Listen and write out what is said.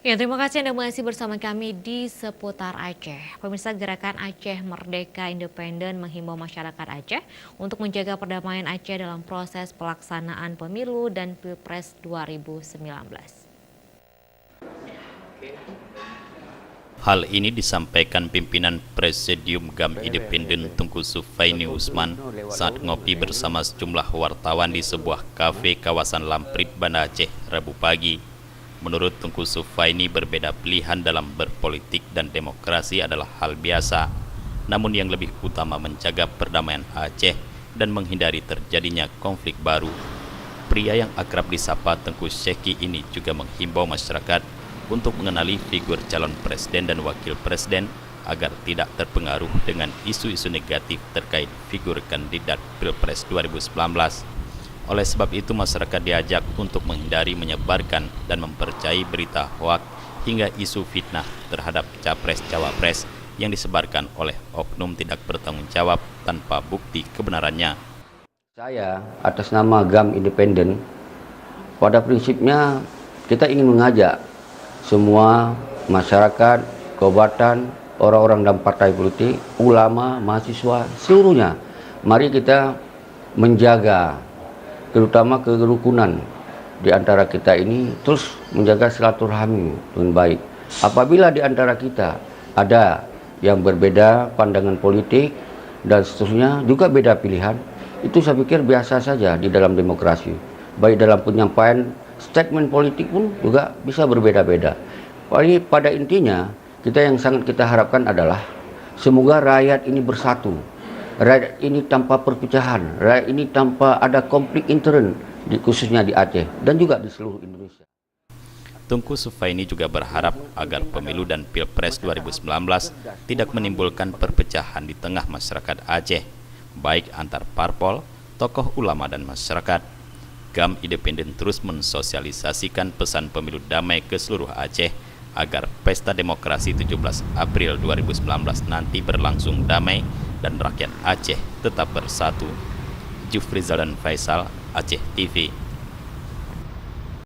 Ya, terima kasih Anda masih bersama kami di seputar Aceh. Pemirsa, Gerakan Aceh Merdeka Independen menghimbau masyarakat Aceh untuk menjaga perdamaian Aceh dalam proses pelaksanaan pemilu dan Pilpres 2019. Hal ini disampaikan pimpinan Presidium GAM Independen Tunku Sufaini Usman saat ngopi bersama sejumlah wartawan di sebuah kafe kawasan Lamprit, Banda Aceh, Rabu pagi. Menurut Tunku Sufaini, berbeda pilihan dalam berpolitik dan demokrasi adalah hal biasa, namun yang lebih utama menjaga perdamaian Aceh dan menghindari terjadinya konflik baru. Pria yang akrab disapa Tengku Syeki ini juga menghimbau masyarakat untuk mengenali figur calon presiden dan wakil presiden agar tidak terpengaruh dengan isu-isu negatif terkait figur kandidat Pilpres 2019. Oleh sebab itu, masyarakat diajak untuk menghindari menyebarkan dan mempercayai berita hoak hingga isu fitnah terhadap capres-cawapres yang disebarkan oleh oknum tidak bertanggung jawab tanpa bukti kebenarannya. Saya atas nama GAM Independen, pada prinsipnya kita ingin mengajak semua masyarakat, kabupaten, orang-orang dalam partai politik, ulama, mahasiswa, seluruhnya. Mari kita menjaga terutama kerukunan di antara kita ini, terus menjaga silaturahmi dengan baik. Apabila di antara kita ada yang berbeda pandangan politik dan seterusnya, juga beda pilihan, itu saya pikir biasa saja di dalam demokrasi. Baik dalam penyampaian statement politik pun juga bisa berbeda-beda. Pada intinya, yang sangat kita harapkan adalah semoga rakyat ini bersatu. Rakyat ini tanpa perpecahan, rakyat ini tanpa ada konflik intern, khususnya di Aceh dan juga di seluruh Indonesia. Tunku Sufaini juga berharap agar pemilu dan Pilpres 2019 tidak menimbulkan perpecahan di tengah masyarakat Aceh, baik antar parpol, tokoh ulama dan masyarakat. GAM Independen terus mensosialisasikan pesan pemilu damai ke seluruh Aceh agar pesta demokrasi 17 April 2019 nanti berlangsung damai dan rakyat Aceh tetap bersatu. Jufri Zalan Faisal, Aceh TV.